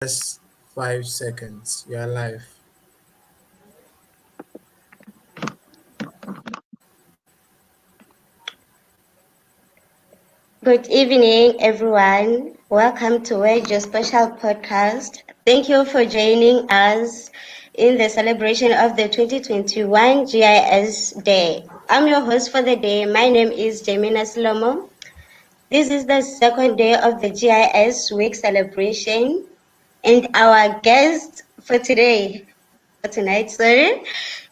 Just 5 seconds. You're live. Good evening, everyone. Welcome to our Geospatial podcast. Thank you for joining us in the celebration of the 2021 GIS Day. I'm your host for the day. My name is Gemina Selomo. This is the second day of the GIS week celebration, and our guest for tonight,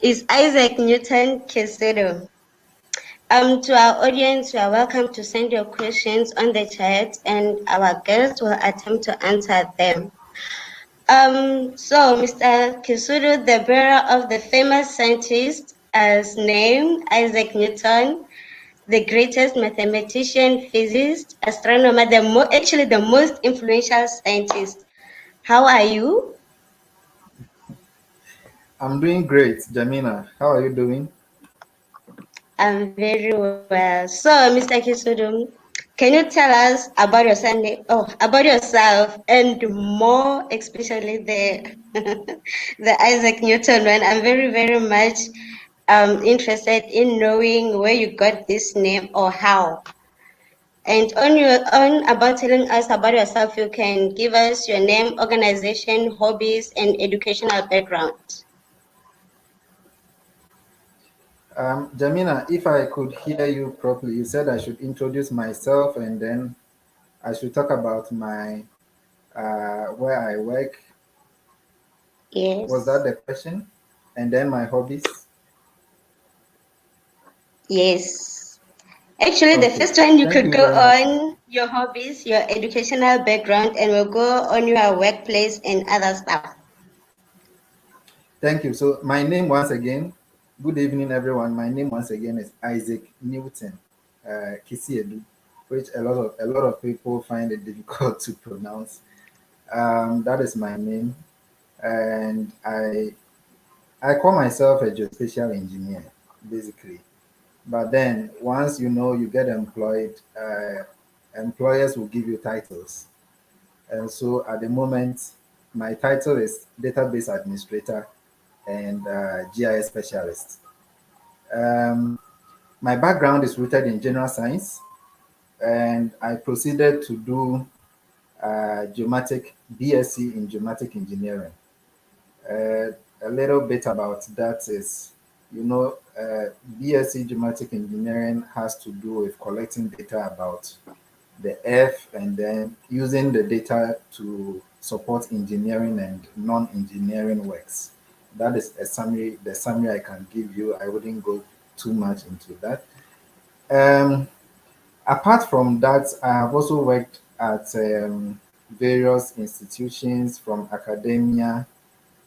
is Isaac Newton Kissiedu. To our audience, you are welcome to send your questions on the chat, and our guests will attempt to answer them. So, Mr. Kissiedu, the bearer of the famous scientist as name, Isaac Newton, the greatest mathematician, physicist, astronomer, actually the most influential scientist. How are you? I'm doing great, Gemina. How are you doing? I'm very well. So, Mr. Kissiedu, can you tell us about about yourself, and more especially the the Isaac Newton one? I'm very much interested in knowing where you got this name or how. And on about telling us about yourself, you can give us your name, organization, hobbies, and educational background. Gemina, if I could hear you properly, you said I should introduce myself and then I should talk about my where I work. Was that Yes. the question? And then my hobbies? Yes. Actually, the Okay. first one you Thank could you go very much. on your hobbies, your educational background, and we'll go on your workplace and other stuff. Thank you. So my name once again, good evening everyone. My name once again is Isaac Newton Kissiedu, which a lot of people find it difficult to pronounce. That is my name, and I call myself a geospatial engineer, basically. But then once you get employed, employers will give you titles. And so at the moment, my title is database administrator and GIS specialist. Um, my background is rooted in general science, and I proceeded to do geomatic BSc in geomatic engineering. Uh, a little bit about that is, BSc Geomatic Engineering has to do with collecting data about the earth and then using the data to support engineering and non-engineering works. That is the summary I can give you. I wouldn't go too much into that. Um, Apart from that, I have also worked at various institutions from academia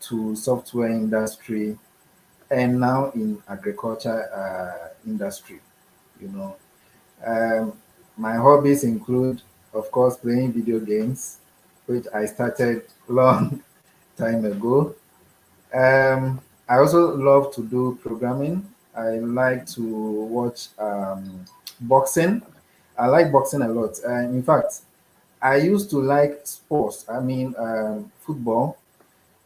to software industry and now in agriculture industry. You know, um, my hobbies include, of course, playing video games, which I started long time ago. I also love to do programming. I like to watch boxing. I like boxing a lot. In fact, I used to like sports. I mean, football,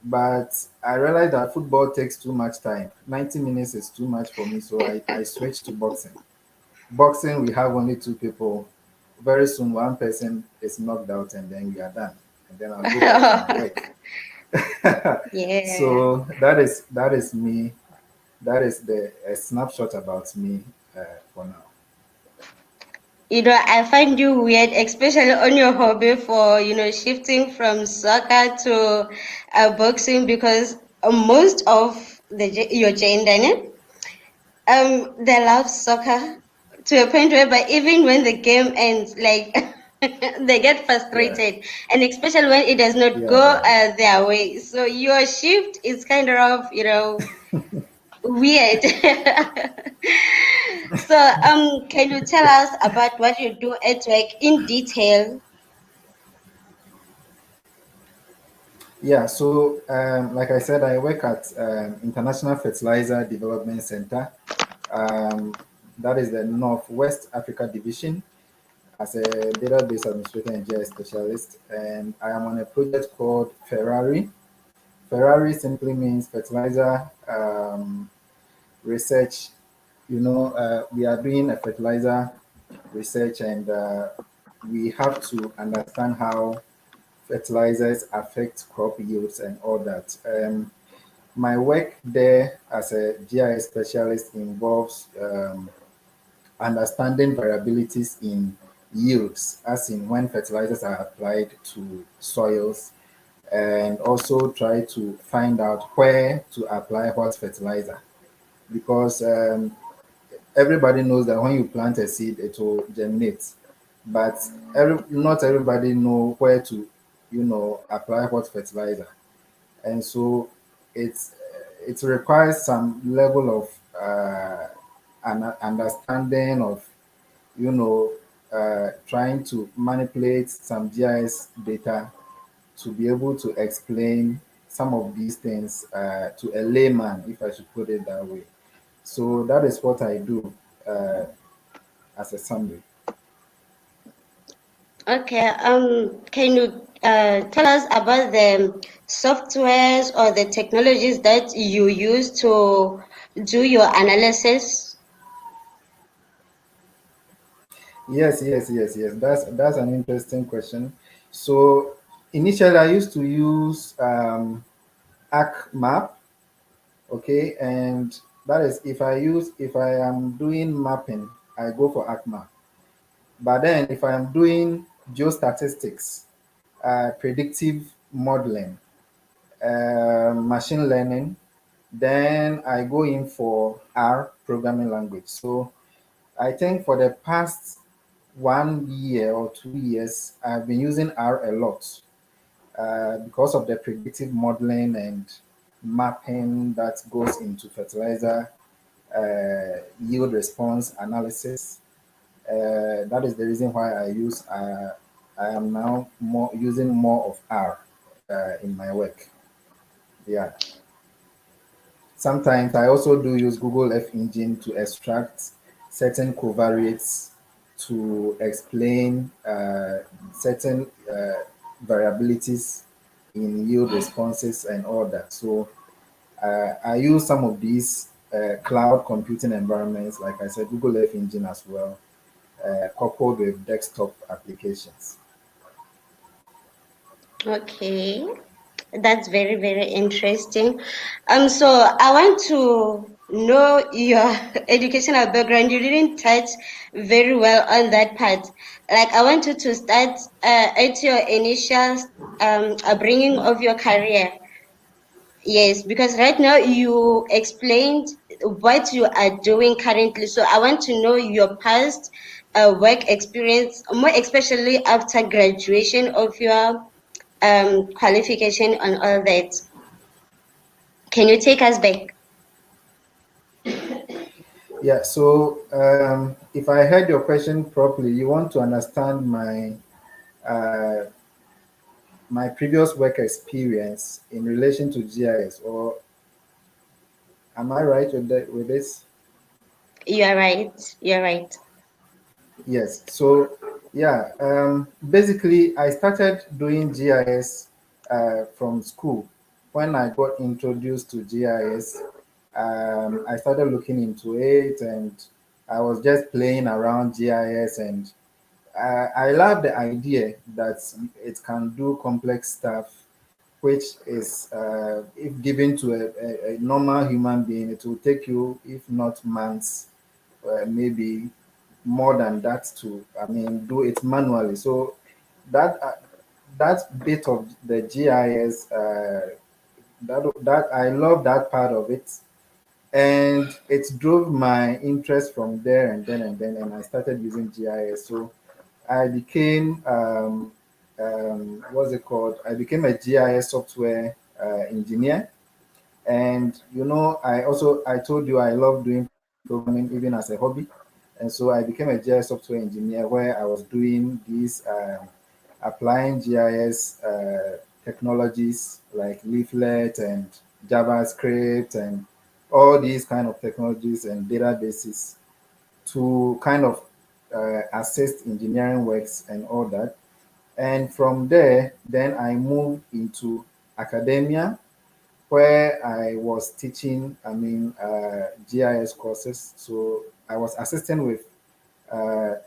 but I realized that football takes too much time. 90 minutes is too much for me, so I switched to boxing. Boxing, we have only two people. Very soon, one person is knocked out, and then we are done. And then I'll go back to my work. Yeah. So that is me. That is the a snapshot about me for now. I find you weird, especially on your hobby for, shifting from soccer to boxing, because most of your gender, they love soccer to a point where, but even when the game ends, like they get Yeah, frustrated, and especially when it does not go yeah, their way. So your shift is kind of, weird. So, can you tell us about what you do at work in detail? yeah. So, like I said, I work at International Fertilizer Development Center. Um, that is the Northwest Africa Division. as a database administrator and GIS specialist, and I am on a project called Ferrari. Ferrari simply means fertilizer research. We are doing a fertilizer research, and we have to understand how fertilizers affect crop yields and all that. My work there as a GIS specialist involves understanding variabilities in yields, as in when fertilizers are applied to soils, and also try to find out where to apply what fertilizer. Because everybody knows that when you plant a seed, it will germinate, but not everybody know where to, apply what fertilizer. And so it's it requires some level of an understanding of, trying to manipulate some GIS data to be able to explain some of these things to a layman, if I should put it that way. So that is what I do as a summary. Okay, can you tell us about the softwares or the technologies that you use to do your analysis? Yes. That's an interesting question. So initially, I used to use ArcMap. Okay, and that is if I am doing mapping, I go for ArcMap. But then if I am doing geostatistics, predictive modeling, machine learning, then I go in for R programming language. So I think for the past 1 year or 2 years, I've been using R a lot because of the predictive modeling and mapping that goes into fertilizer yield response analysis. That is the reason why I am now more using more of R in my work. Yeah. Sometimes I also do use Google F Engine to extract certain covariates to explain certain variabilities in yield responses and all that. So I use some of these cloud computing environments, like I said, Google F Engine as well, coupled with desktop applications. Okay, that's very, very interesting. So I want to know your educational background. You didn't touch very well on that part. Like, I want you to start at your initial upbringing of your career. Yes, because right now you explained what you are doing currently. So I want to know your past work experience, more especially after graduation of your qualification and all that. Can you take us back? Yeah, so if I heard your question properly, you want to understand uh, my previous work experience in relation to GIS, or am I right with this? You are right. You're right. Yes. So yeah, basically I started doing GIS from school. When I got introduced to GIS, I started looking into it, and I was just playing around GIS, and I love the idea that it can do complex stuff, which is, if given to a normal human being, it will take you, if not months, maybe more than that to, I mean, do it manually. So that that bit of the GIS, that I love that part of it, and it drove my interest from there, and I started using GIS. So I became what's it called? I became a GIS software engineer, and I told you I love doing programming even as a hobby, and so I became a GIS software engineer where I was doing these applying GIS technologies like leaflet and JavaScript and all these kind of technologies and databases to kind of assist engineering works and all that. And from there, then I moved into academia where I was teaching, GIS courses. So I was assisting with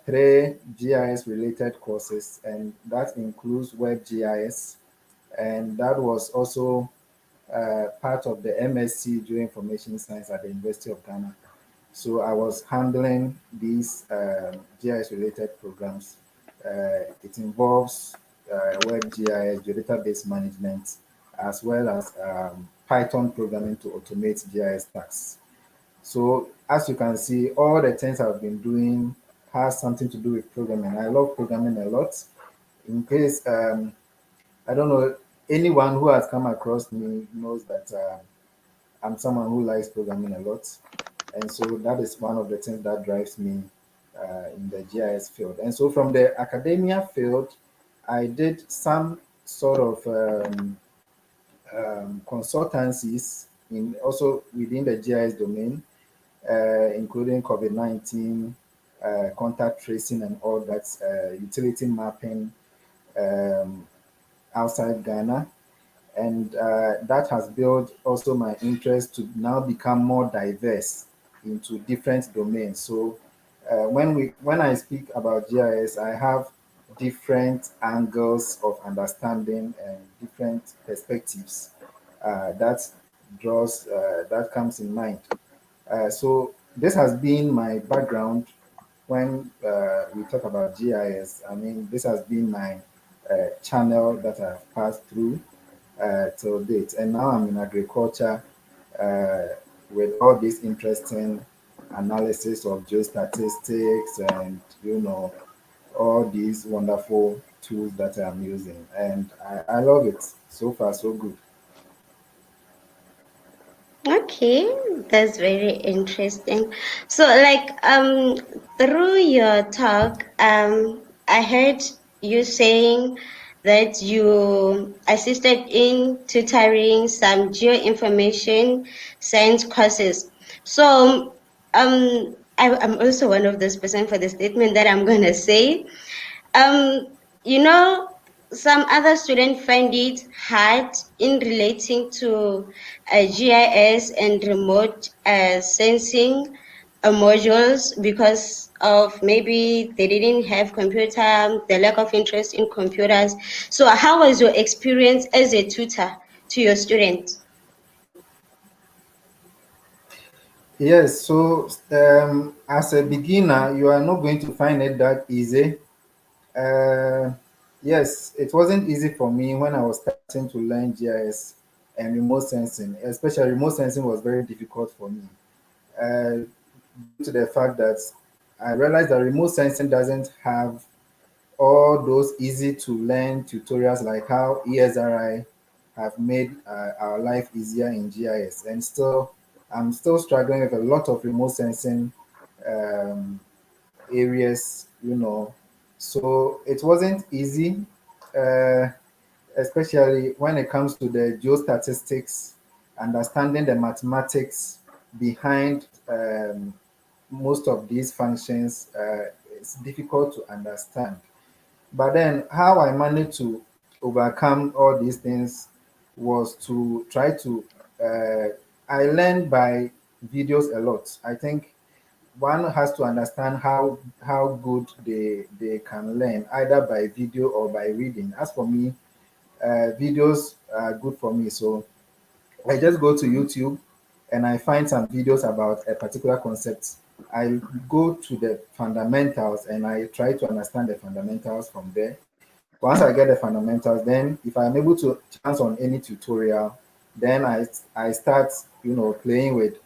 three GIS related courses, and that includes web GIS, and that was also part of the MSc Geoinformation Science at the University of Ghana. So I was handling these GIS related programs. It involves web GIS, geodatabase management, as well as Python programming to automate GIS tasks. So as you can see, all the things I've been doing has something to do with programming. I love programming a lot. In case, I don't know, anyone who has come across me knows that I'm someone who likes programming a lot. And so that is one of the things that drives me in the GIS field. And so from the academia field, I did some sort of consultancies in also within the GIS domain, including COVID-19, contact tracing and all that, utility mapping um, outside Ghana. And that has built also my interest to now become more diverse into different domains. So when I speak about GIS, I have different angles of understanding and different perspectives that comes in mind. So this has been my background when we talk about GIS. I mean, this has been my channel that I've passed through till date. And now I'm in agriculture uh, with all this interesting analysis of geostatistics and, all these wonderful tools that I'm using. And I love it. So far, so good. Okay, that's very interesting. So, like, through your talk, I heard you saying that you assisted in tutoring some geoinformation science courses. So, I'm also one of those person for the statement that I'm gonna say. Um, you know, some other students find it hard in relating to GIS and remote sensing modules because of maybe they didn't have computer, the lack of interest in computers. So how was your experience as a tutor to your students? Yes, so as a beginner, you are not going to find it that easy. Uh, yes, it wasn't easy for me when I was starting to learn GIS and remote sensing. Especially remote sensing was very difficult for me due to the fact that I realized that remote sensing doesn't have all those easy to learn tutorials like how ESRI have made our life easier in GIS. And still, I'm still struggling with a lot of remote sensing um, areas, So it wasn't easy, uh, especially when it comes to the geostatistics, understanding the mathematics behind most of these functions. It's difficult to understand. But then, how I managed to overcome all these things was to try to. I learned by videos a lot. I think one has to understand how good they can learn either by video or by reading. As for me, videos are good for me, so I just go to YouTube and I find some videos about a particular concept. I go to the fundamentals and I try to understand the fundamentals from there. Once I get the fundamentals, then if I'm able to chance on any tutorial, then I start playing with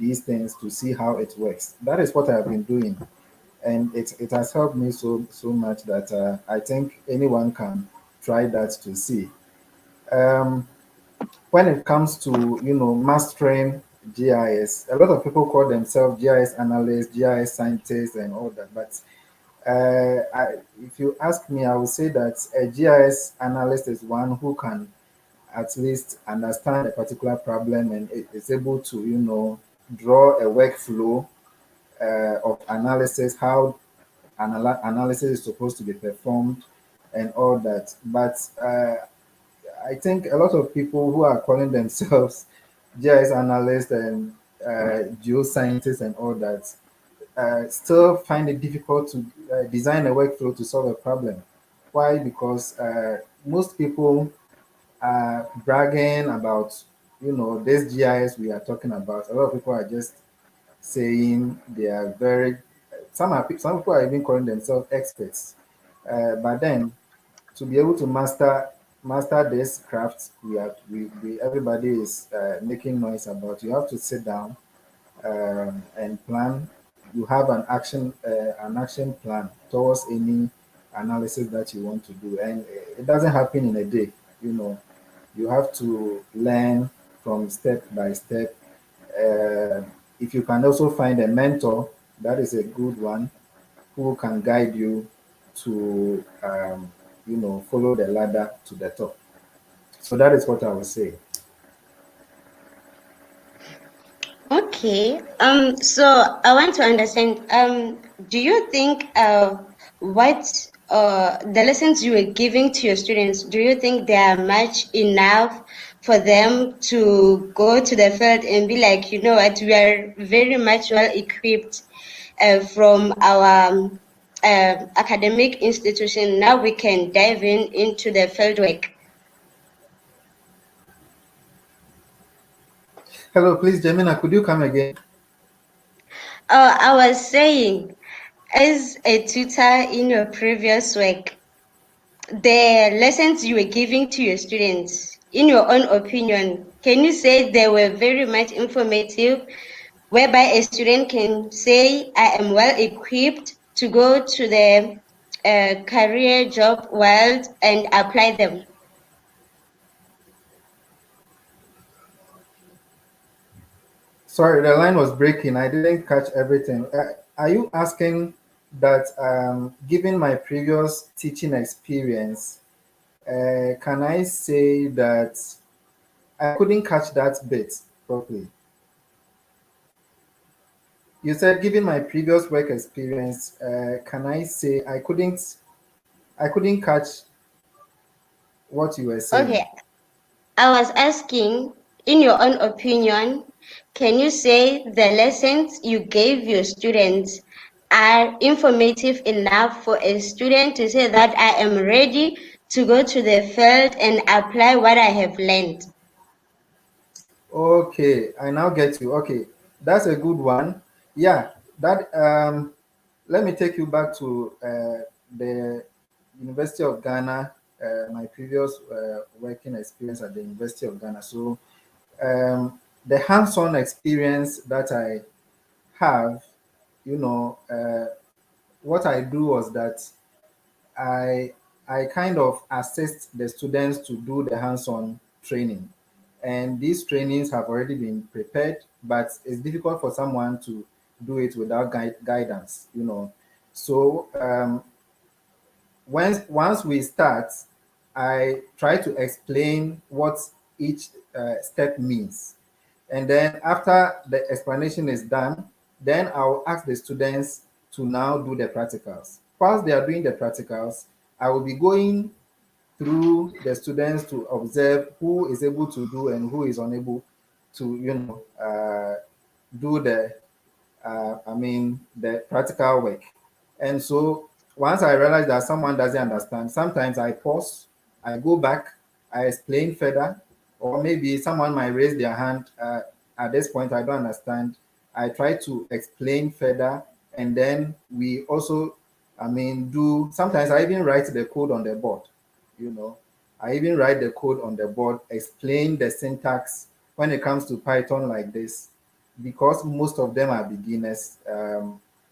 these things to see how it works. That is what I've been doing, and it has helped me so much that I think anyone can try that to see. Um, when it comes to mastering GIS, a lot of people call themselves GIS analysts, GIS scientists, and all that. But if you ask me, I would say that a GIS analyst is one who can at least understand a particular problem and is able to draw a workflow of analysis, how analysis is supposed to be performed, and all that. But I think a lot of people who are calling themselves GIS analysts and geoscientists and all that still find it difficult to design a workflow to solve a problem. Why? Because most people are bragging about, this GIS we are talking about. A lot of people are just saying they are very, some people are even calling themselves experts. But then to be able to master this craft, we everybody is making noise about. You have to sit down and plan. You have an action plan towards any analysis that you want to do, and it doesn't happen in a day. You know, you have to learn from step by step. If you can also find a mentor, that is a good one who can guide you to follow the ladder to the top. So that is what I would say. Okay. So I want to understand. Do you think what the lessons you are giving to your students, do you think they are much enough for them to go to the field and be like, you know what, we are very much well equipped from our academic institution. Now we can dive into the field work. Hello, please, Gemina, could you come again? I was saying, as a tutor in your previous work, the lessons you were giving to your students, in your own opinion, can you say they were very much informative, whereby a student can say, I am well equipped to go to the career job world and apply them? Sorry, the line was breaking. I didn't catch everything. Are you asking that, given my previous teaching experience, can I say that I couldn't catch that bit properly? You said, given my previous work experience, can I say I couldn't catch what you were saying? Okay, I was asking, in your own opinion, can you say the lessons you gave your students are informative enough for a student to say that I am ready to go to the field and apply what I have learned? Okay, I now get you. Okay, that's a good one. Yeah, that let me take you back to the University of Ghana, my previous working experience at the University of Ghana. So the hands-on experience that I have, what I do was that I I kind of assist the students to do the hands-on training. And these trainings have already been prepared, but it's difficult for someone to do it without guidance. So once we start, I try to explain what each step means. And then after the explanation is done, then I'll ask the students to now do the practicals. Whilst they are doing the practicals, I will be going through the students to observe who is able to do and who is unable to, do the practical work. And so once I realize that someone doesn't understand, sometimes I pause, I go back, I explain further, or maybe someone might raise their hand. At this point, I don't understand. I try to explain further, and then we also, sometimes I even write the code on the board, you know. I even write the code on the board, explain the syntax when it comes to Python like this, because most of them are beginners.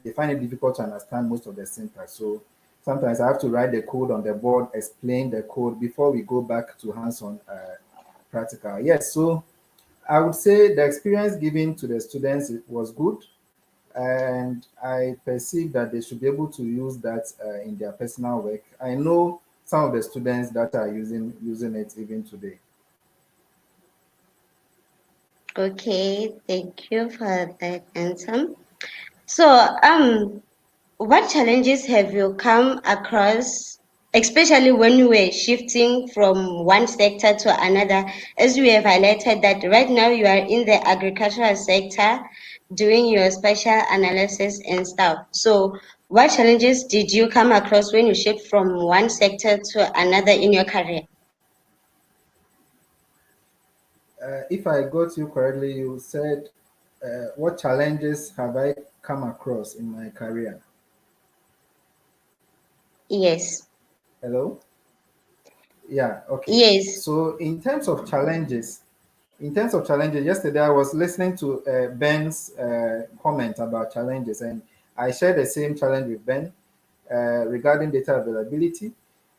They find it difficult to understand most of the syntax. So sometimes I have to write the code on the board, explain the code before we go back to hands-on practical. Yes, so I would say the experience given to the students was good, and I perceive that they should be able to use that in their personal work. I know some of the students that are using it even today. Okay, thank you for that answer. So, what challenges have you come across, especially when you were shifting from one sector to another? As we have highlighted that right now you are in the agricultural sector doing your spatial analysis and stuff. So, what challenges did you come across when you shift from one sector to another in your career? If I got you correctly, you said, what challenges have I come across in my career? Yes. Hello? Yeah, okay. Yes. So in terms of challenges, yesterday I was listening to Ben's comment about challenges, and I shared the same challenge with Ben regarding data availability.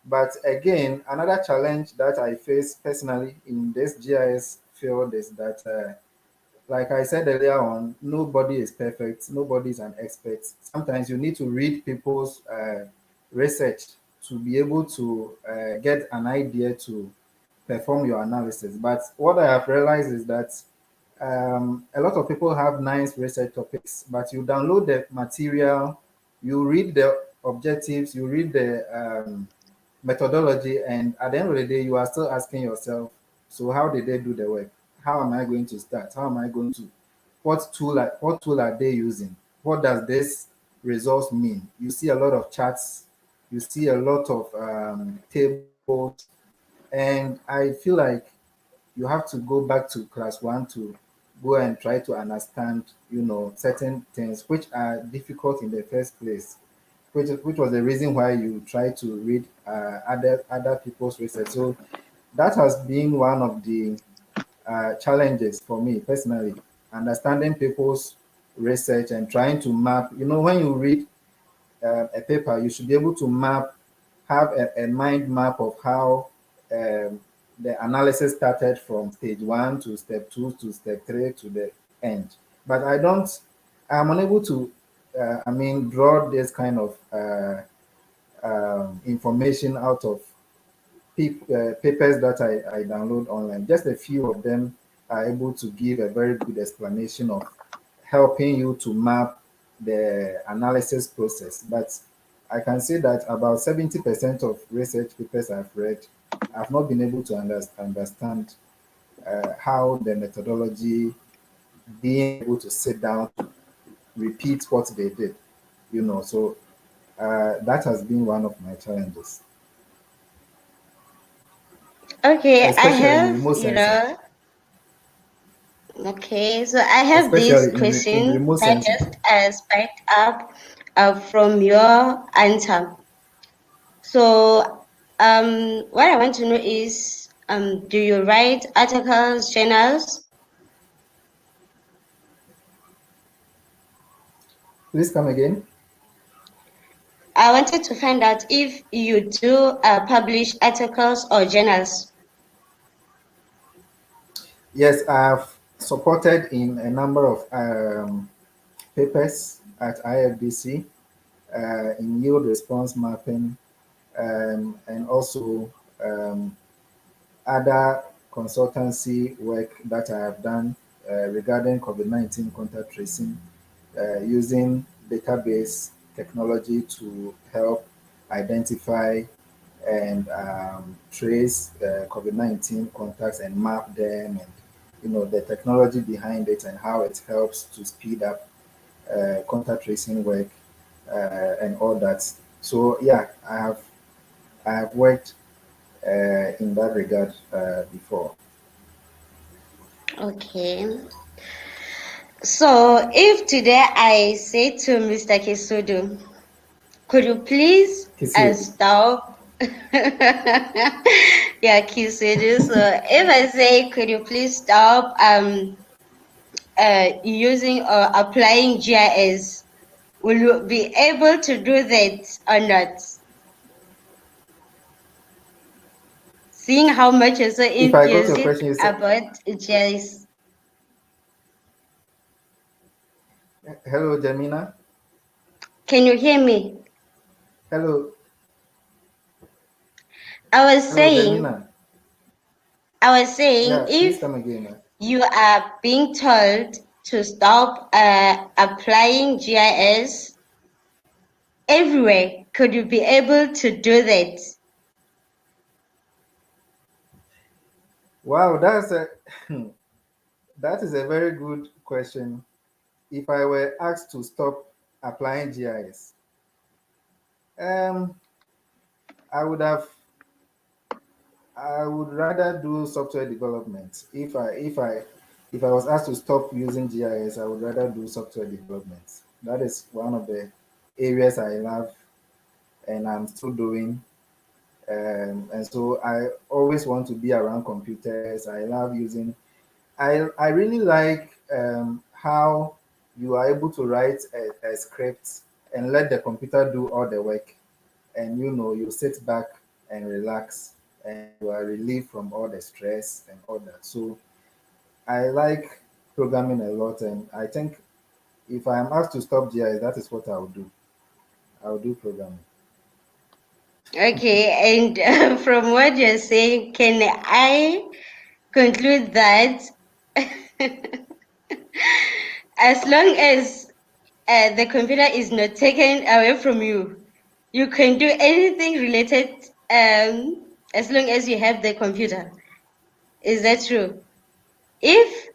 But again, another challenge that I face personally in this GIS field is that, like I said earlier on, nobody is perfect, nobody is an expert. Sometimes you need to read people's research to be able to get an idea to perform your analysis. But what I have realized is that a lot of people have nice research topics, but you download the material, you read the objectives, you read the methodology, and at the end of the day, you are still asking yourself, so how did they do the work? How am I going to start? How am I going to, what tool are they using? What does this results mean? You see a lot of charts, you see a lot of tables, and I feel like you have to go back to class one to go and try to understand, certain things which are difficult in the first place, which was the reason why you try to read other people's research. So that has been one of the challenges for me personally, understanding people's research and trying to map. When you read a paper, you should be able to have a mind map of how the analysis started from stage one to step two to step three to the end. But I'm unable to, draw this kind of information out of papers that I download online. Just a few of them are able to give a very good explanation of helping you to map the analysis process. But I can say that about 70% of research papers I've read, I've not been able to understand how the methodology, being able to sit down to repeat what they did, So that has been one of my challenges, Okay, I especially in have, remote sensing. okay, so I have these Especially in questions remote that sensing. just spiked up from your answer. So, what I want to know is, do you write articles, journals? Please come again. I wanted to find out if you do publish articles or journals. Yes, I've supported in a number of papers at IFDC in yield response mapping, and also um, other consultancy work that I have done regarding COVID-19 contact tracing, using database technology to help identify and trace COVID-19 contacts and map them, and the technology behind it and how it helps to speed up contact tracing work and all that. So yeah, I have worked in that regard before. Okay. So, if today I say to Mr. Kissiedu, could you please Kissiedu. stop? Yeah, Kissiedu. So, if I say, could you please stop using or applying GIS, will you be able to do that or not? Seeing how much you're so If I got your enthusiastic question, you said, about GIS. hello, Gemina. Can you hear me? Hello, I was hello, saying, Gemina. Yeah, please if come again. you are being told to stop applying GIS everywhere, could you be able to do that? Wow, that's a that is a very good question. If I were asked to stop applying GIS, um, I would have I would rather do software development. If I was asked to stop using GIS, I would rather do software development. That is one of the areas I love and I'm still doing. And so I always want to be around computers. I love using. I really like how you are able to write a script and let the computer do all the work, and you sit back and relax and you are relieved from all the stress and all that. So I like programming a lot, and I think if I am asked to stop GIS, that is what I will do. I will do programming. Okay, and from what you're saying, can I conclude that as long as the computer is not taken away from you, you can do anything related as long as you have the computer? Is that true? If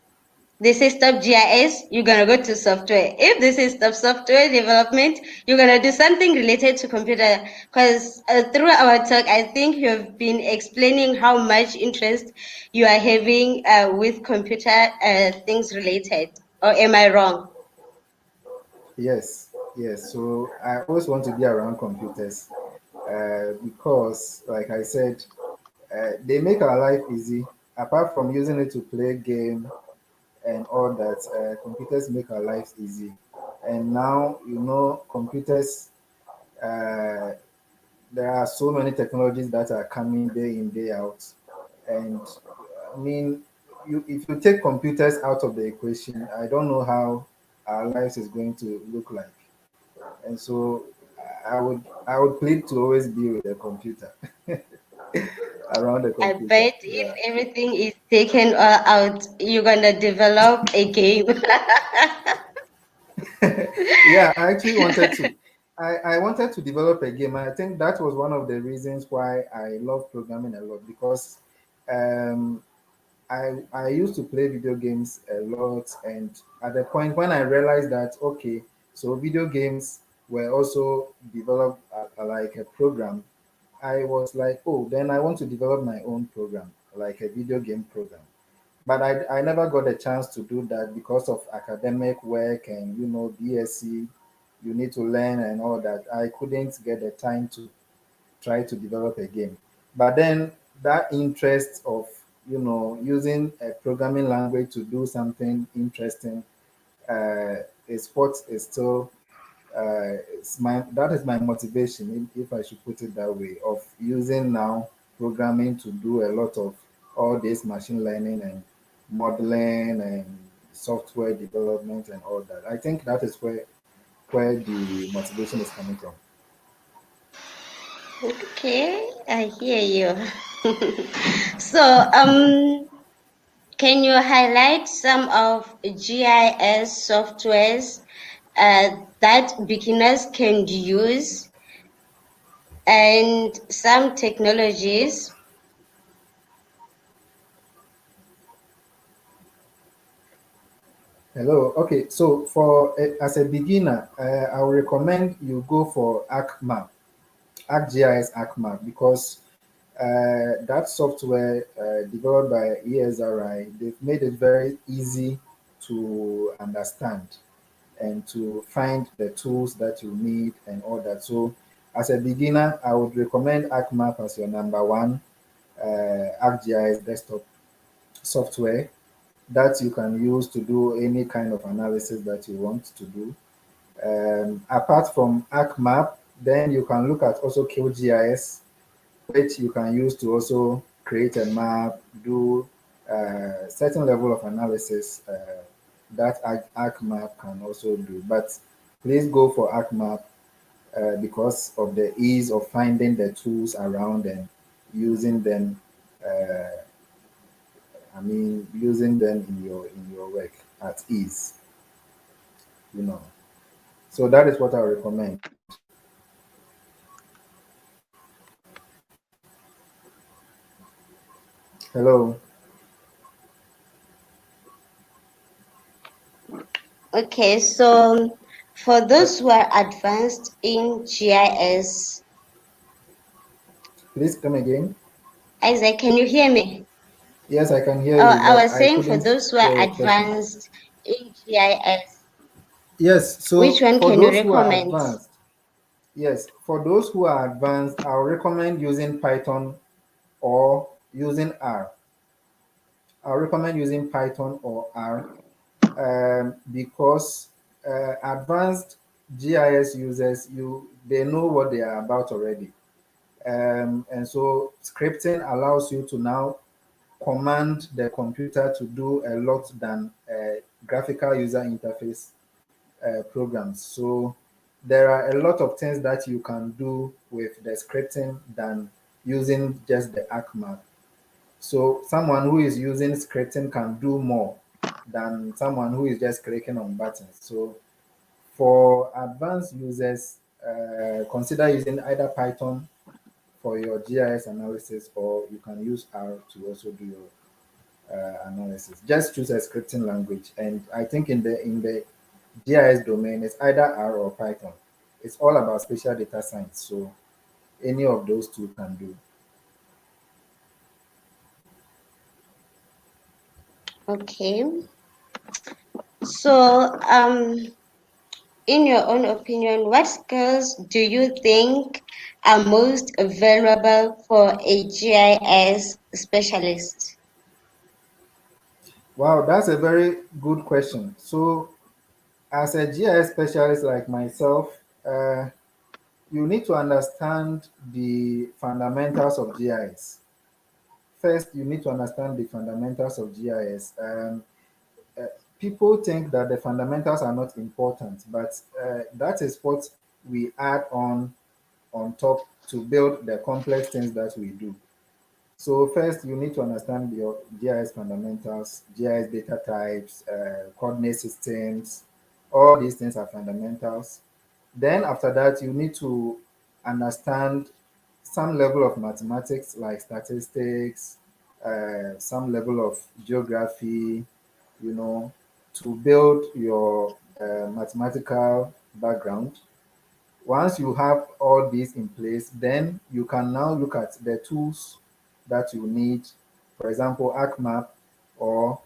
they say stop GIS, you're gonna go to software. If they say stop software development, you're gonna do something related to computer. Because through our talk, I think you have been explaining how much interest you are having with computer things related. Or am I wrong? Yes, yes. So I always want to be around computers because, like I said, they make our life easy. Apart from using it to play game and all that, computers make our lives easy. And now, computers, uh, there are so many technologies that are coming day in, day out. And I mean, if you take computers out of the equation, I don't know how our lives is going to look like. And so I would plead to always be with a computer, around the I computer. bet if Yeah. everything is taken all out, you're gonna develop a game. Yeah, I actually wanted to. I wanted to develop a game. I think that was one of the reasons why I love programming a lot because um, I used to play video games a lot, and at the point when I realized that okay, so video games were also developed like a program, I was like, oh, then I want to develop my own program, like a video game program. But I never got a chance to do that because of academic work and BSc, you need to learn and all that. I couldn't get the time to try to develop a game. But then that interest of using a programming language to do something interesting is what is still that is my motivation, if I should put it that way, of using now programming to do a lot of all this machine learning and modeling and software development and all that. I think that is where the motivation is coming from. Okay, I hear you. So, can you highlight some of GIS softwares that beginners can use and some technologies? Hello. Okay. So as a beginner, I would recommend you go for ArcMap, ArcGIS ArcMap, because that software developed by ESRI, they've made it very easy to understand and to find the tools that you need and all that. So as a beginner, I would recommend ArcMap as your number one ArcGIS desktop software that you can use to do any kind of analysis that you want to do. Apart from ArcMap, then you can look at also QGIS, which you can use to also create a map, do certain level of analysis that ArcMap can also do. But please go for ArcMap because of the ease of finding the tools around and using them. Using them in your work at ease. you know. So that is what I recommend. Hello. Okay, so for those who are advanced in GIS, Please come again. Isaac, can you hear me? Yes, I can hear Oh, you, I but was I saying for couldn't those who are hear your question. advanced in GIS, Yes, which so one for can you those who are recommend? advanced, yes, for those who are advanced, I'll recommend using Python or using R. I'll recommend using Python or R because advanced GIS users, they know what they are about already. And so scripting allows you to now command the computer to do a lot than graphical user interface programs. So there are a lot of things that you can do with the scripting than using just the ArcMap. So someone who is using scripting can do more than someone who is just clicking on buttons. So for advanced users, consider using either Python for your GIS analysis, or you can use R to also do your analysis. Just choose a scripting language, and I think in the GIS domain, it's either R or Python. It's all about spatial data science, so any of those two can do. Okay, so in your own opinion, what skills do you think are most valuable for a GIS specialist? Wow, that's a very good question. So, as a GIS specialist like myself, you need to understand the fundamentals of GIS. First, you need to understand the fundamentals of GIS. Uh, People think that the fundamentals are not important, but that is what we add on top to build the complex things that we do. So first, you need to understand your GIS fundamentals, GIS data types, coordinate systems. All these things are fundamentals. Then after that, you need to understand some level of mathematics like statistics, some level of geography, to build your mathematical background. Once you have all these in place, then you can now look at the tools that you need. For example, ArcMap, or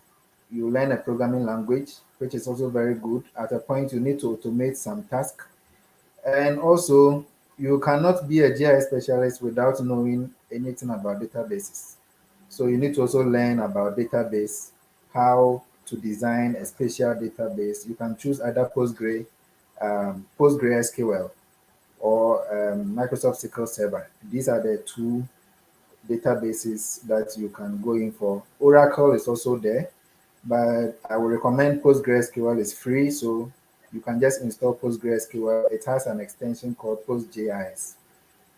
you learn a programming language, which is also very good. At a point, you need to automate some tasks. And also, you cannot be a GIS specialist without knowing anything about databases. So you need to also learn about database, how to design a spatial database. You can choose either PostgreSQL, or Microsoft SQL Server. These are the two databases that you can go in for. Oracle is also there, but I would recommend PostgreSQL is free, so you can just install PostgreSQL. It has an extension called PostGIS,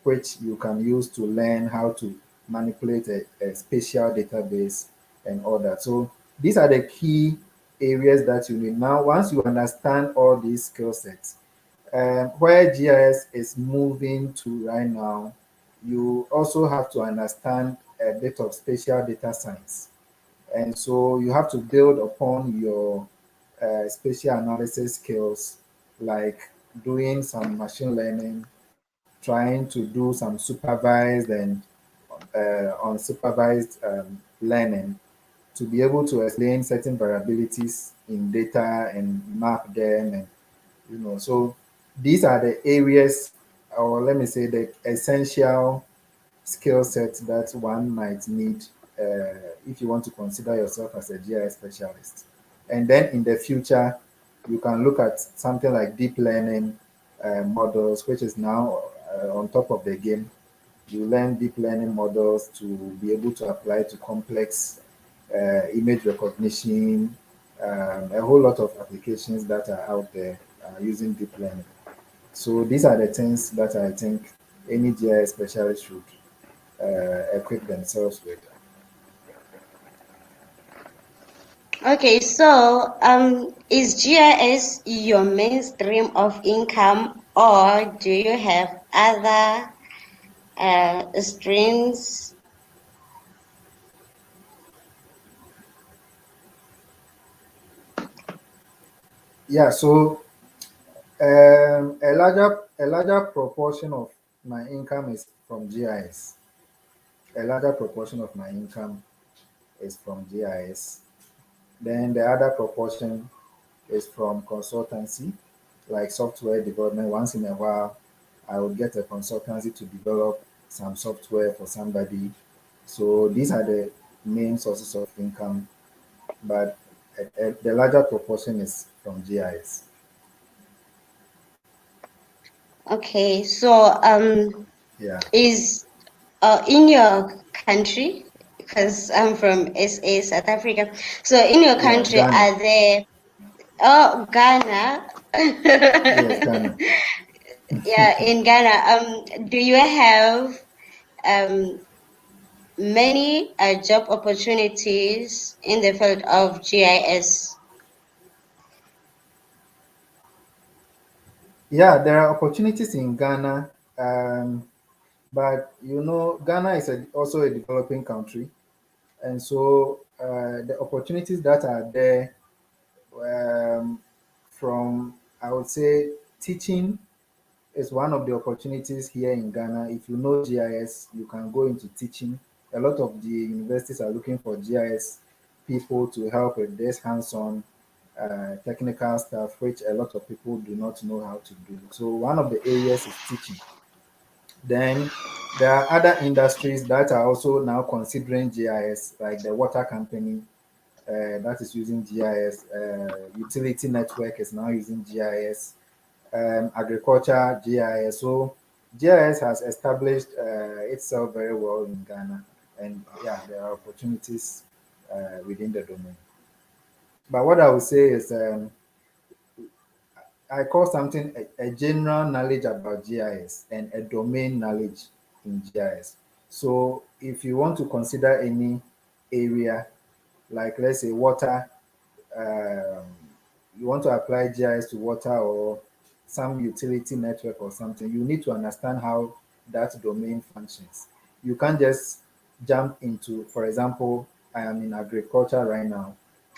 which you can use to learn how to manipulate a spatial database and all that. So these are the key areas that you need. Now, once you understand all these skill sets, where GIS is moving to right now, you also have to understand a bit of spatial data science. And so you have to build upon your spatial analysis skills, like doing some machine learning, trying to do some supervised and unsupervised learning to be able to explain certain variabilities in data and map them. And so these are the areas, or let me say the essential skill sets that one might need if you want to consider yourself as a GIS specialist. And then in the future, you can look at something like deep learning models, which is now on top of the game. You learn deep learning models to be able to apply to complex image recognition, a whole lot of applications that are out there using deep learning. So these are the things that I think any GIS specialist should equip themselves with. Okay, so is GIS your main stream of income, or do you have other streams? Yeah, so a larger proportion of my income is from GIS. A larger proportion of my income is from GIS. Then the other proportion is from consultancy, like software development. Once in a while, I will get a consultancy to develop some software for somebody. So these are the main sources of income, but the larger proportion is from GIS. Okay, so Yeah. is in your country, because I'm from SA, South Africa. So in your Yeah, country, Ghana. are there? Oh, Ghana. Yes, Ghana. Yeah, in Ghana. Do you have um many job opportunities in the field of GIS? Yeah, there are opportunities in Ghana, but Ghana is also a developing country, and so the opportunities that are there, um, from, I would say, teaching is one of the opportunities here in Ghana. If you know GIS, you can go into teaching. A lot of the universities are looking for GIS people to help with this hands-on technical stuff, which a lot of people do not know how to do. So one of the areas is teaching. Then there are other industries that are also now considering GIS, like the water company that is using GIS. Utility network is now using GIS. Agriculture, GIS. So GIS has established itself very well in Ghana, and yeah, there are opportunities within the domain. But what I would say is, I call something a general knowledge about GIS and a domain knowledge in GIS. So if you want to consider any area, like let's say water, um, you want to apply GIS to water or some utility network or something, you need to understand how that domain functions. You can't just jump into, for example, I am in agriculture right now.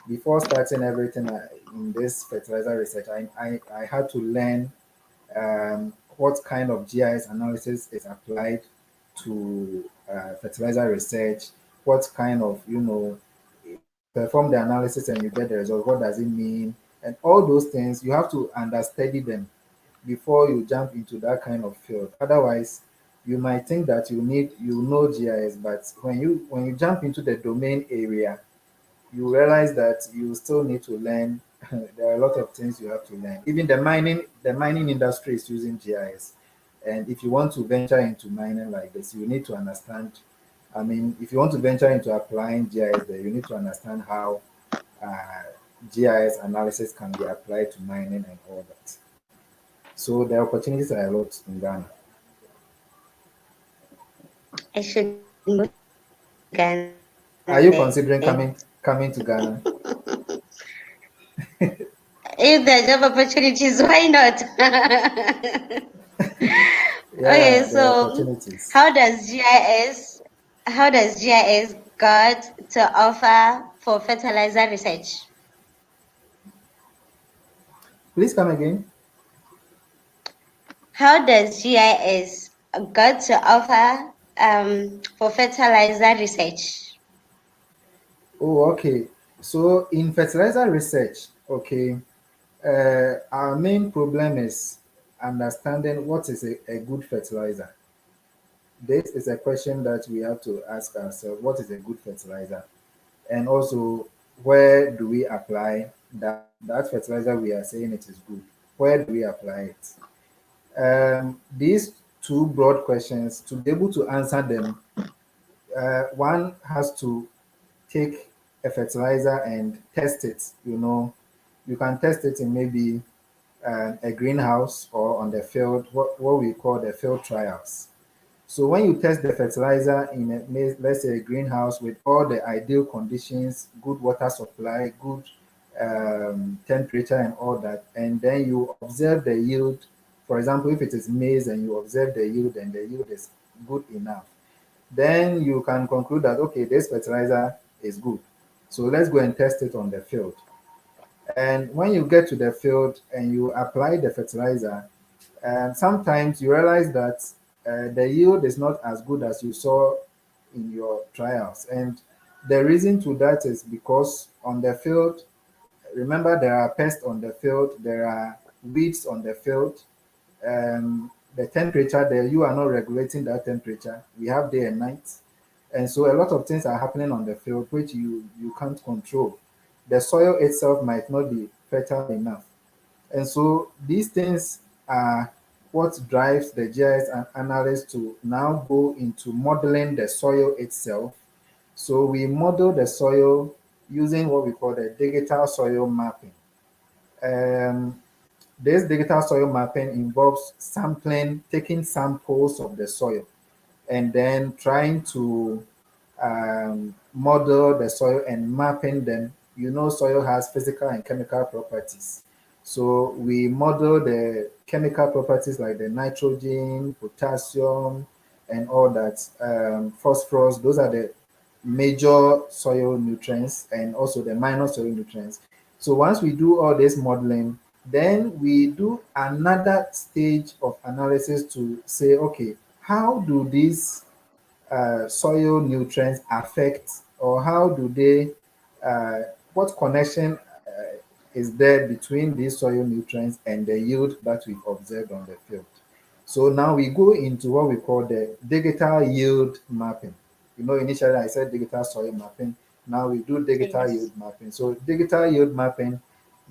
Before starting everything in this fertilizer research, I had to learn what kind of GIS analysis is applied to fertilizer research, what kind of, if you perform the analysis and you get the result, what does it mean? And all those things, you have to understudy them before you jump into that kind of field. Otherwise, you might think that you know GIS, but when you jump into the domain area, you realize that you still need to learn. There are a lot of things you have to learn. Even the mining industry is using GIS. And if you want to venture into mining like this, you need to understand. I mean, if you want to venture into applying GIS there, you need to understand how uh, GIS analysis can be applied to mining and all that. So the opportunities are a lot in Ghana. I should move to Ghana Are you then. considering coming to Ghana? If there are job opportunities, why not? Okay, Yeah, there are so opportunities. how does GIS got to offer for fertilizer research? Please come again. How does GIS got to offer for fertilizer research? Oh, okay. So in fertilizer research, okay, our main problem is understanding what is a good fertilizer. This is a question that we have to ask ourselves. What is a good fertilizer? And also, where do we apply that fertilizer we are saying it is good? Where do we apply it? These two broad questions, to be able to answer them, one has to take a fertilizer and test it. You can test it in maybe a greenhouse or on the field, what we call the field trials. So when you test the fertilizer in let's say a greenhouse with all the ideal conditions, good water supply, good temperature and all that, and then you observe the yield. For example, if it is maize and you observe the yield and the yield is good enough, then you can conclude that, okay, this fertilizer is good. So let's go and test it on the field. And when you get to the field and you apply the fertilizer, sometimes you realize that the yield is not as good as you saw in your trials. And the reason to that is because on the field, remember, there are pests on the field, there are weeds on the field, the temperature there, you are not regulating that temperature. We have day and night. And so a lot of things are happening on the field which you can't control. The soil itself might not be fertile enough. And so these things are what drives the GIS analyst to now go into modeling the soil itself. So we model the soil using what we call the digital soil mapping. Um, this digital soil mapping involves sampling, taking samples of the soil, and then trying to model the soil and mapping them. You know, soil has physical and chemical properties. So we model the chemical properties like the nitrogen, potassium, and all that, phosphorus. Those are the major soil nutrients and also the minor soil nutrients. So once we do all this modeling, then we do another stage of analysis to say, okay, how do these soil nutrients affect, or how do they, what connection is there between these soil nutrients and the yield that we've observed on the field? So now we go into what we call the digital yield mapping. You know, initially I said digital soil mapping. Now we do digital Yes. yield mapping. So digital yield mapping,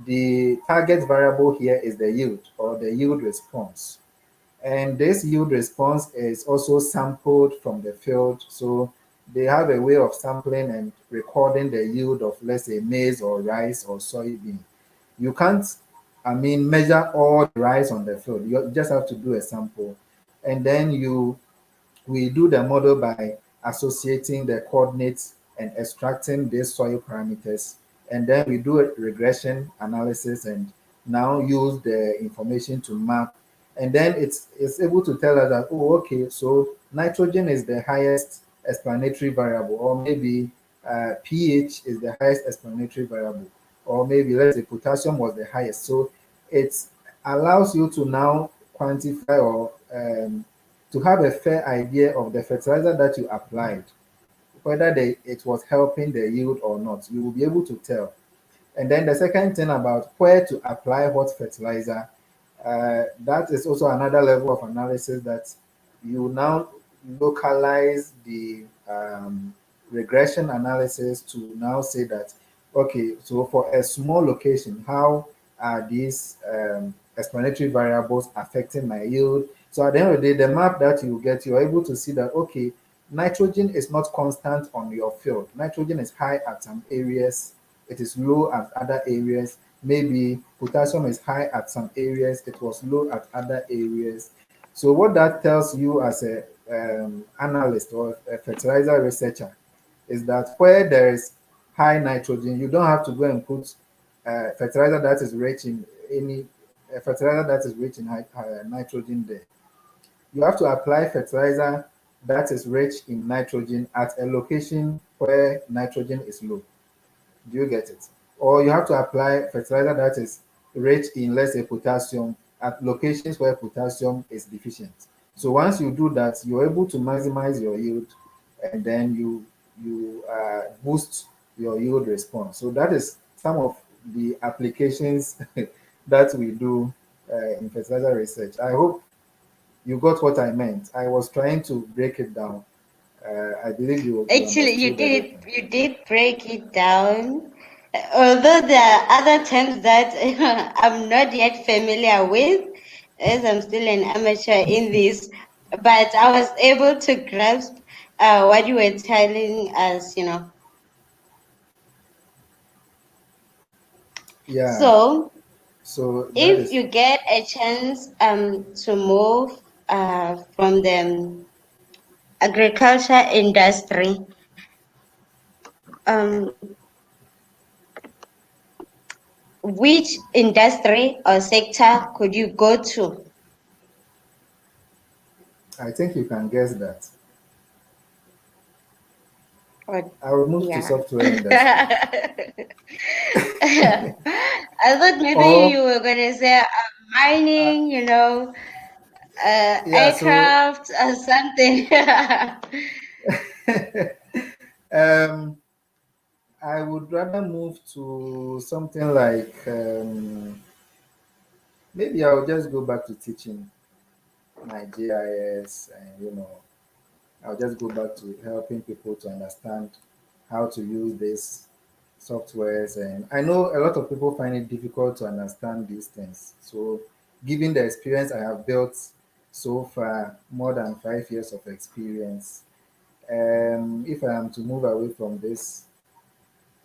the target variable here is the yield or the yield response. And this yield response is also sampled from the field. So they have a way of sampling and recording the yield of, let's say, maize or rice or soybean. You can't, measure all the rice on the field. You just have to do a sample. And then we do the model by associating the coordinates and extracting these soil parameters. And then we do a regression analysis and now use the information to map. And then it's able to tell us that, oh, okay, so nitrogen is the highest explanatory variable, or maybe pH is the highest explanatory variable, or maybe let's say potassium was the highest. So it allows you to now quantify or to have a fair idea of the fertilizer that you applied, whether it was helping the yield or not. You will be able to tell. And then the second thing about where to apply what fertilizer, that is also another level of analysis that you now localize the regression analysis to now say that, okay, so for a small location, how are these explanatory variables affecting my yield? So at the end of the day, the map that you get, you're able to see that, okay, nitrogen is not constant on your field. Nitrogen is high at some areas, it is low at other areas. Maybe potassium is high at some areas, it was low at other areas. So what that tells you as a analyst or a fertilizer researcher is that where there is high nitrogen, you don't have to go and put fertilizer that is rich in any fertilizer that is rich in high nitrogen there. You have to apply fertilizer that is rich in nitrogen at a location where nitrogen is low. Do you get it? Or you have to apply fertilizer that is rich in, let's say, potassium at locations where potassium is deficient. So once you do that, you're able to maximize your yield, and then you boost your yield response. So that is some of the applications that we do in fertilizer research. I hope you got what I meant. I was trying to break it down. I believe you Actually, understood everything. you did break it down. Although there are other terms that I'm not yet familiar with, as I'm still an amateur in this, but I was able to grasp what you were telling us. Yeah. So, So that if is you get a chance to move from the agriculture industry, um, which industry or sector could you go to? I think you can guess that. Or, I will move to yeah. software industry. I thought maybe Or you were gonna say uh, mining, yeah, so aircraft or something. um, I would rather move to something like maybe I'll just go back to teaching my GIS, and I'll just go back to helping people to understand how to use these softwares. And I know a lot of people find it difficult to understand these things. So, given the experience I have built so far, more than 5 years of experience, if I am to move away from this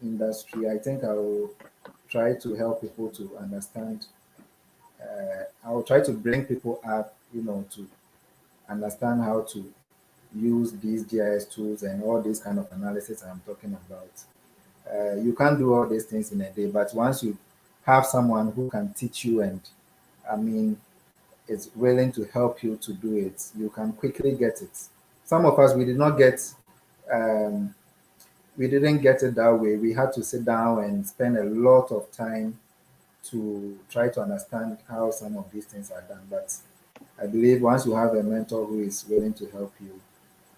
industry, I think I will try to help people to understand. I will try to bring people up, to understand how to use these GIS tools and all these kind of analysis I'm talking about. You can't do all these things in a day, but once you have someone who can teach you and, I mean, is willing to help you to do it, you can quickly get it. Some of us, um, we didn't get it that way. We had to sit down and spend a lot of time to try to understand how some of these things are done. But I believe once you have a mentor who is willing to help you,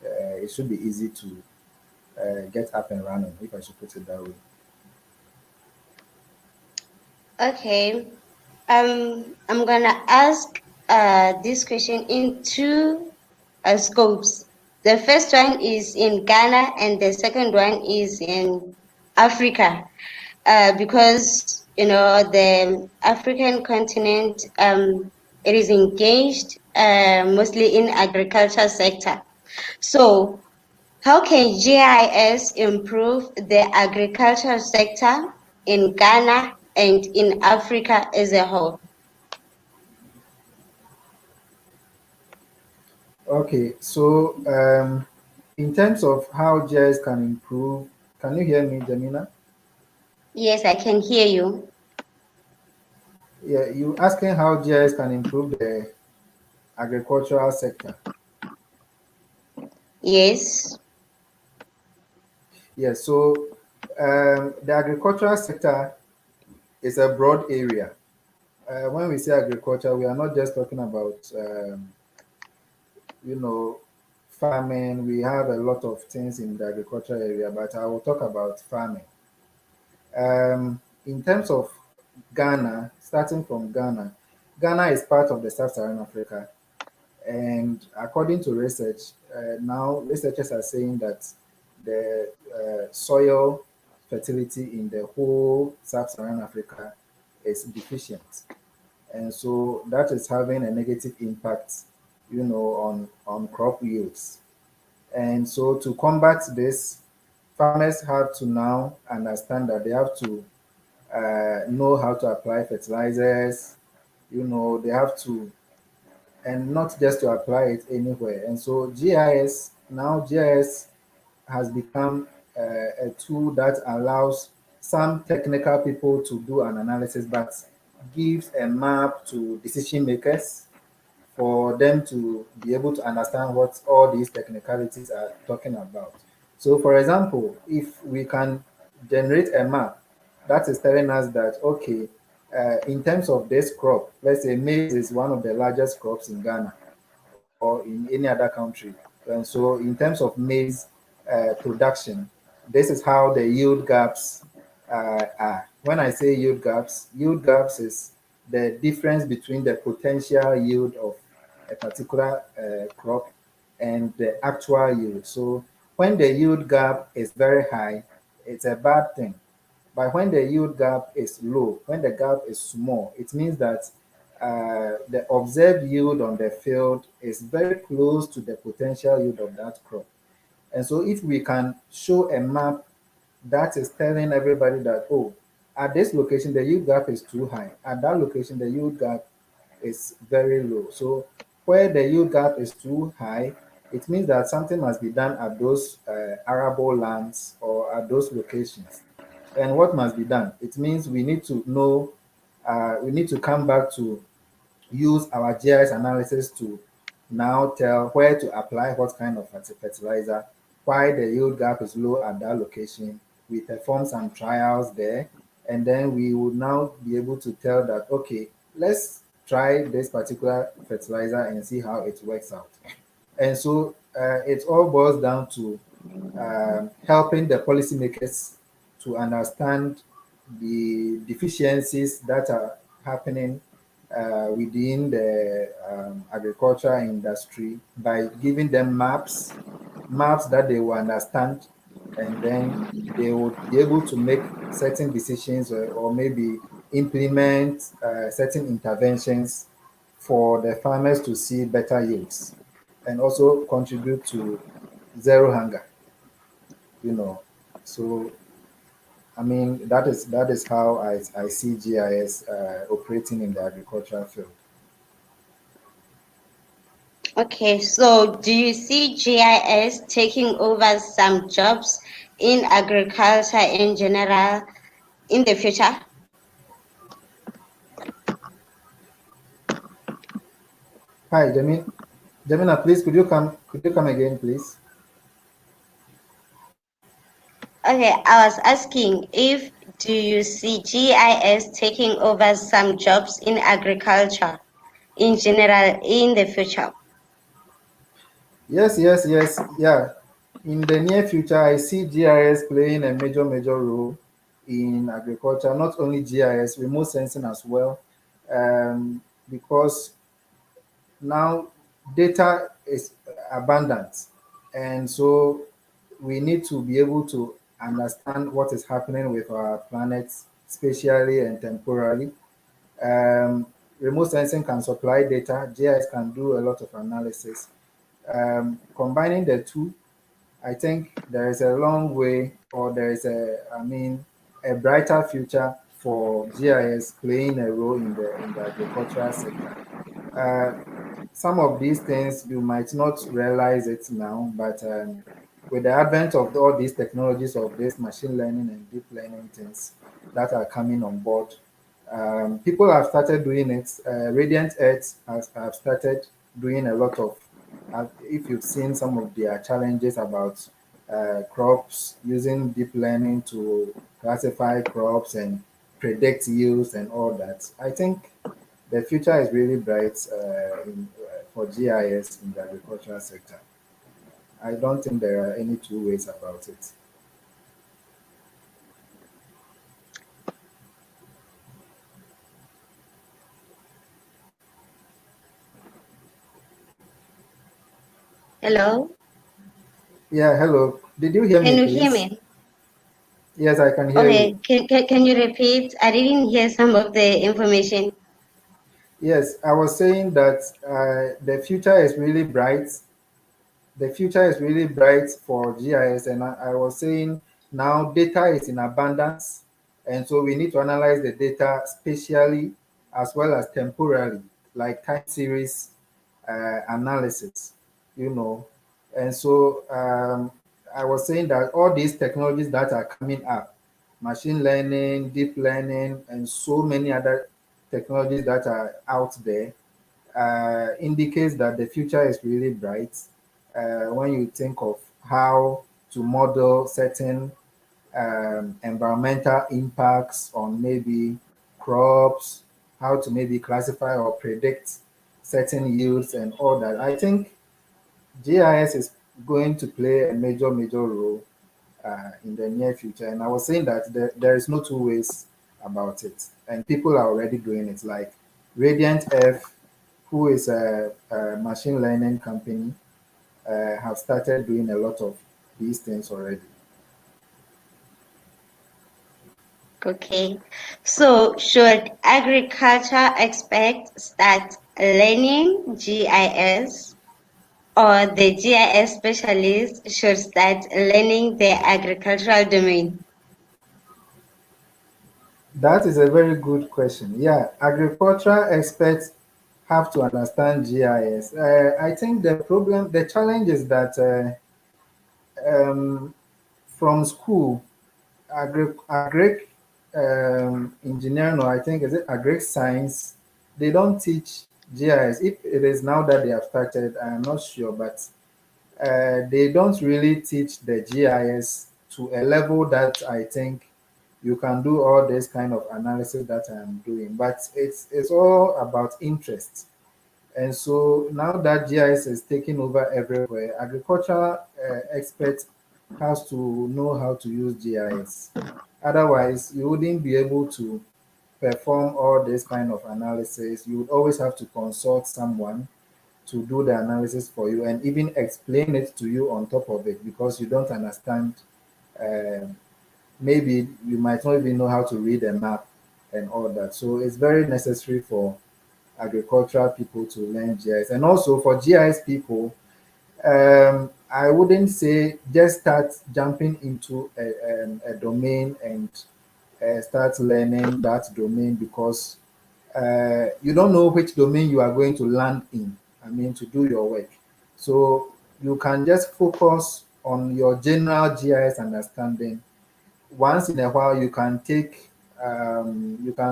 it should be easy to get up and running, if I should put it that way. Okay. I'm gonna ask this question in two scopes. The first one is in Ghana, and the second one is in Africa, because the African continent, it is engaged mostly in agriculture sector. So, how can GIS improve the agricultural sector in Ghana and in Africa as a whole? Okay, so in terms of how GIS can improve, can you hear me, Gemina? Yes, I can hear you. Yeah, you asking how GIS can improve the agricultural sector. Yes. Yeah, so the agricultural sector is a broad area. When we say agriculture, we are not just talking about you know, farming. We have a lot of things in the agriculture area, but I will talk about farming. In terms of Ghana, starting from Ghana, Ghana is part of the sub-Saharan Africa, and according to research, now researchers are saying that the soil fertility in the whole sub-Saharan Africa is deficient, and so that is having a negative impact, on crop yields. And so to combat this, farmers have to now understand that they have to know how to apply fertilizers. They have to, and not just to apply it anywhere. And so GIS has become a tool that allows some technical people to do an analysis, but gives a map to decision makers for them to be able to understand what all these technicalities are talking about. So, for example, if we can generate a map that is telling us that, okay, in terms of this crop, let's say maize is one of the largest crops in Ghana or in any other country. And so, in terms of maize production, this is how the yield gaps are. When I say yield gaps is the difference between the potential yield of a particular crop and the actual yield. So when the yield gap is very high, it's a bad thing. But when the yield gap is low, when the gap is small, it means that the observed yield on the field is very close to the potential yield of that crop. And so if we can show a map that is telling everybody that, oh, at this location, the yield gap is too high. At that location, the yield gap is very low. So where the yield gap is too high, it means that something must be done at those arable lands or at those locations. And what must be done? It means we need to know, we need to come back to use our GIS analysis to now tell where to apply what kind of fertilizer, why the yield gap is low at that location. We perform some trials there, and then we would now be able to tell that, okay, let's try this particular fertilizer and see how it works out. And so it all boils down to helping the policymakers to understand the deficiencies that are happening within the agricultural industry by giving them maps that they will understand, and then they would be able to make certain decisions or maybe implement certain interventions for the farmers to see better yields and also contribute to zero hunger, you know. So I mean that is how I see GIS operating in the agricultural field. Okay, so do you see GIS taking over some jobs in agriculture in general in the future? Hi, Gemina, please could you come again, please? Okay, I was asking if do you see GIS taking over some jobs in agriculture in general in the future? Yes, yeah. In the near future, I see GIS playing a major role in agriculture. Not only GIS, remote sensing as well, because now data is abundant, and so we need to be able to understand what is happening with our planet spatially and temporally. Um, Remote sensing can supply data, GIS can do a lot of analysis. Combining the two, I think there is a long way, or there is a brighter future for GIS playing a role in the agricultural sector. Uh, some of these things you might not realize it now, but with the advent of all these technologies of this machine learning and deep learning things that are coming on board, people have started doing it. Radiant Earth have started doing a lot of, if you've seen some of their challenges about crops, using deep learning to classify crops and predict yields and all that. I think the future is really bright for GIS in the agricultural sector. I don't think there are any two ways about it. Hello? Yeah, hello. Did you hear Can me, you hear please? me? Yes, I can hear Okay, you. can you repeat? I didn't hear some of the information. Yes, I was saying that the future is really bright. The future is really bright for GIS, and I was saying now data is in abundance, and so we need to analyze the data spatially as well as temporally, like time series analysis, you know. And so I was saying that all these technologies that are coming up, machine learning, deep learning, and so many other technologies that are out there, indicates that the future is really bright when you think of how to model certain environmental impacts on maybe crops, how to maybe classify or predict certain yields and all that. I think GIS is going to play a major role in the near future. And I was saying that there is no two ways about it. And people are already doing it. Like Radiant Earth, who is a machine learning company, have started doing a lot of these things already. Okay, so should agriculture experts start learning GIS, or the GIS specialists should start learning the agricultural domain? That is a very good question. Yeah, agricultural experts have to understand GIS. I think the challenge is that from school, agric engineering, or I think is it agric science, they don't teach GIS. If it is now that they have started, I'm not sure, but they don't really teach the GIS to a level that I think you can do all this kind of analysis that I'm doing. But it's all about interest. And so now that GIS is taking over everywhere, agricultural experts has to know how to use GIS. Otherwise, you wouldn't be able to perform all this kind of analysis. You would always have to consult someone to do the analysis for you and even explain it to you on top of it because you don't understand. um Maybe you might not even know how to read a map and all that. So it's very necessary for agricultural people to learn GIS. And also for GIS people, I wouldn't say just start jumping into a domain and start learning that domain because you don't know which domain you are going to land in, I mean, to do your work. So you can just focus on your general GIS understanding. Once in a while, you can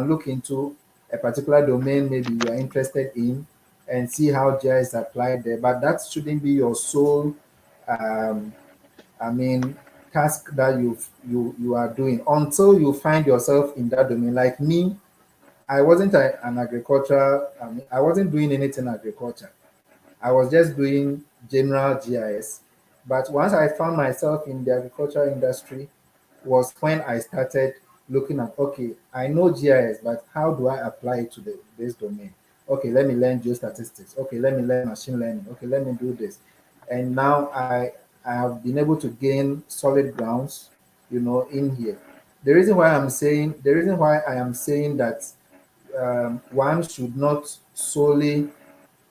look into a particular domain maybe you are interested in and see how GIS is applied there. But that shouldn't be your sole, um, I mean, task that you are doing until you find yourself in that domain. Like me, I wasn't an agricultural. I wasn't doing anything agriculture. I was just doing general GIS. But once I found myself in the agricultural industry, was when I started looking at, okay, I know GIS, but how do I apply it to this domain? Okay, let me learn geostatistics. Okay, let me learn machine learning. Okay, let me do this. And now I have been able to gain solid grounds, in here. The reason why I am saying that one should not solely,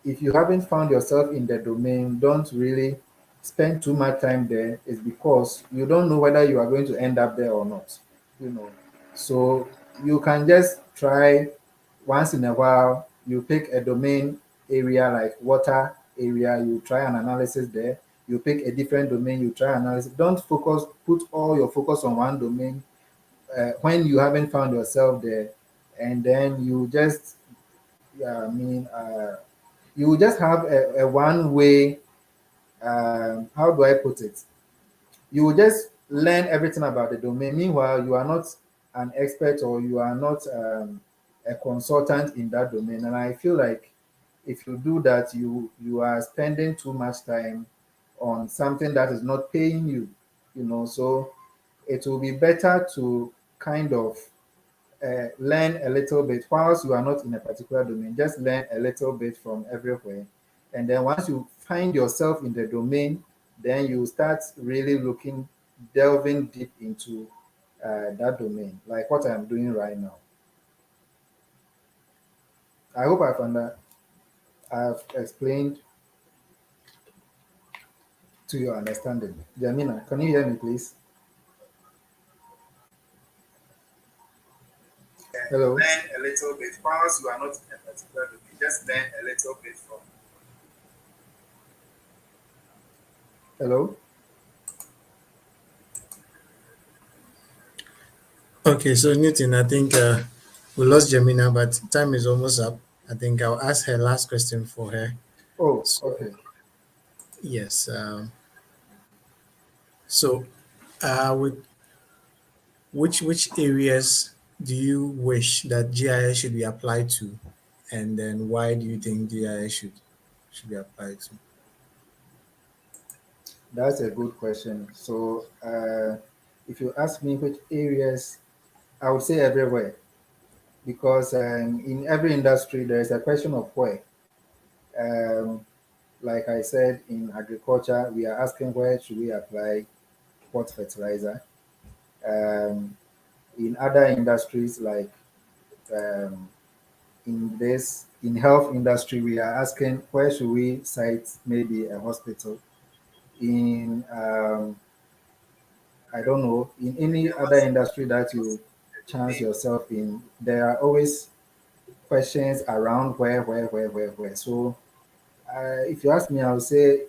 if you haven't found yourself in the domain, don't really spend too much time there, is because you don't know whether you are going to end up there or not. You know, so you can just try once in a while. You pick a domain area like water area, you try an analysis there. You pick a different domain, you try analysis. Don't put all your focus on one domain when you haven't found yourself there, and then you just, yeah, you just have a one way, how do I put it? You will just learn everything about the domain. Meanwhile, you are not an expert, or you are not a consultant in that domain. And I feel like if you do that, you are spending too much time on something that is not paying you. So it will be better to kind of learn a little bit whilst you are not in a particular domain. Just learn a little bit from everywhere, and then once you find yourself in the domain, then you start really delving deep into that domain, like what I'm doing right now. I hope I've explained to your understanding. Jamina, can you hear me, please? Hello. Learn a little bit whilst you are not in a particular domain. Just learn a little bit from. Hello. Okay, so Newton, I think we lost Gemina, but time is almost up. I think I'll ask her last question for her. Oh, So, okay. yes. So, with which areas do you wish that GIS should be applied to, and then why do you think GIS should be applied to? That's a good question. So, if you ask me which areas, I would say everywhere, because in every industry there is a question of where. Um, like I said, in agriculture, we are asking where should we apply what fertilizer. Um, in other industries, like um, in health industry, we are asking where should we site maybe a hospital. In I don't know, in any other industry that you chance yourself in, there are always questions around where. So if you ask me, I would say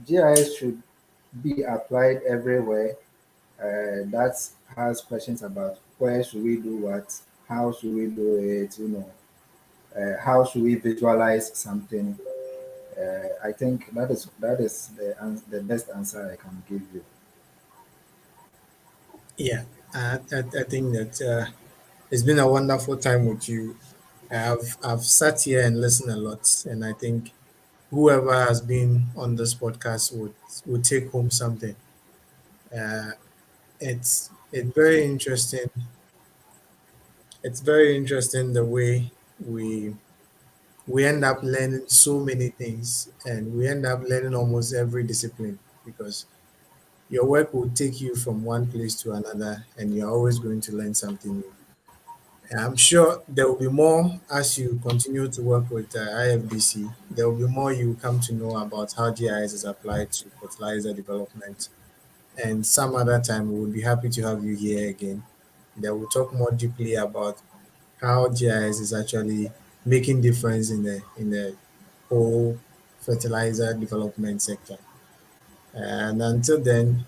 GIS should be applied everywhere. That has questions about where should we do what, how should we do it, how should we visualize something. I think that is the best answer I can give you. Yeah, I think that it's been a wonderful time with you. I've sat here and listened a lot, and I think whoever has been on this podcast would take home something. Uh, it's very interesting. It's very interesting the way we end up learning so many things, and we end up learning almost every discipline because your work will take you from one place to another, and you're always going to learn something new. And I'm sure there will be more as you continue to work with IFDC. There will be more you come to know about how GIS is applied to fertilizer development. And some other time, we would be happy to have you here again. That will talk more deeply about how GIS is actually making difference in the whole fertilizer development sector. And until then,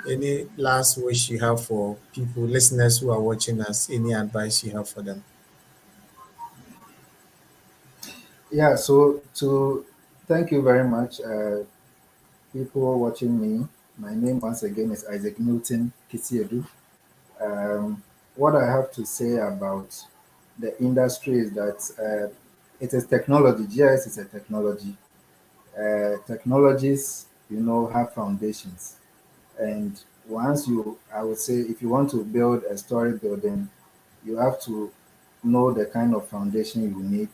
any last wish you have for people, listeners who are watching us, any advice you have for them? Yeah, so to thank you very much, people watching me. My name once again is Isaac Newton Kissiedu. Um, what I have to say about the industry is that it is technology. GIS is a technology. Technologies, have foundations. And once I would say, if you want to build a story building, you have to know the kind of foundation you need.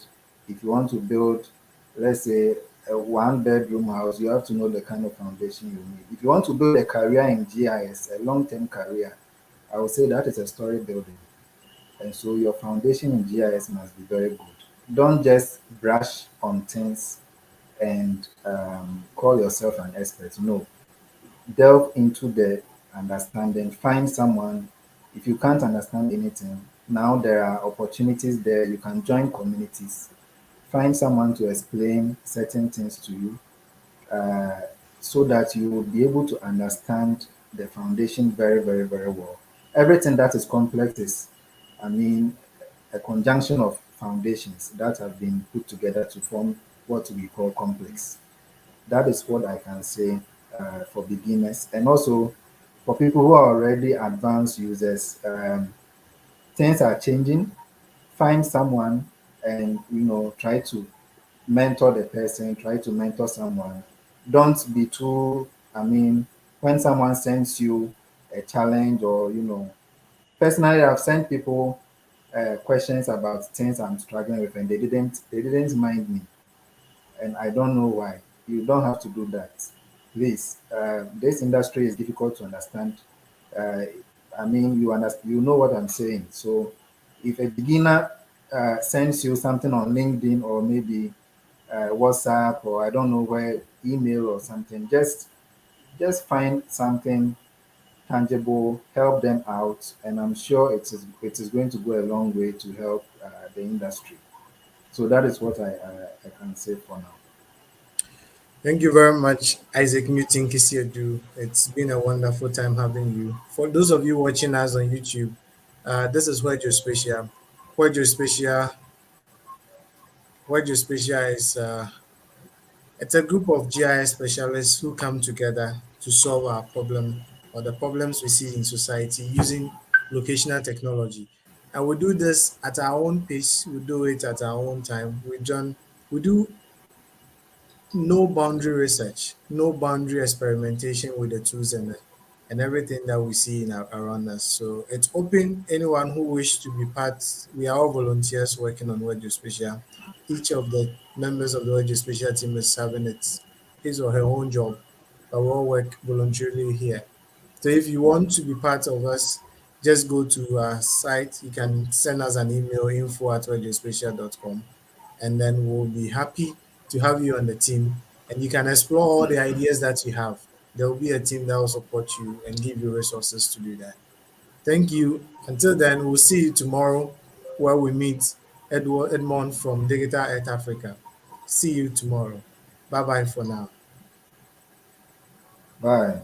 If you want to build, let's say, a one-bedroom house, you have to know the kind of foundation you need. If you want to build a career in GIS, a long-term career, I would say that is a story building. And so your foundation in GIS must be very good. Don't just brush on things and call yourself an expert. No, delve into the understanding. Find someone. If you can't understand anything, now there are opportunities there. You can join communities. Find someone to explain certain things to you uh, so that you will be able to understand the foundation very, very, very well. Everything that is complex is, I mean, a conjunction of foundations that have been put together to form what we call complex. That is what I can say for beginners. And also for people who are already advanced users, things are changing. Find someone and try to mentor the person, try to mentor someone. Don't be too, I mean, when someone sends you a challenge or personally I've sent people questions about things I'm struggling with and they didn't mind me, and I don't know why. You don't have to do that. Please, this industry is difficult to understand. Uh, I mean, you know what I'm saying. So, if a beginner sends you something on LinkedIn or maybe WhatsApp or I don't know where, email or something, just find something tangible, help them out, and I'm sure it is going to go a long way to help the industry. So that is what I can say for now. Thank you very much, Isaac Newton Kissiedu. It's been a wonderful time having you. For those of you watching us on YouTube, this is Where Geospatial. Where Geospatial, Where Geospatial is it's a group of GIS specialists who come together to solve our problem or the problems we see in society using locational technology. And we do this at our own pace. We do it at our own time. We do no boundary research, no boundary experimentation with the tools and everything that we see around us. So it's open anyone who wish to be part. We are all volunteers working on Word Special. Each of the members of the Word Special team is having his or her own job, but we all work voluntarily here. So if you want to be part of us, just go to our site. You can send us an email info@wordspatial.com, and then we'll be happy to have you on the team. And you can explore all the ideas that you have. There will be a team that will support you and give you resources to do that. Thank you. Until then, we'll see you tomorrow where we meet Edmond from Digital Earth Africa. See you tomorrow. Bye bye for now. Bye.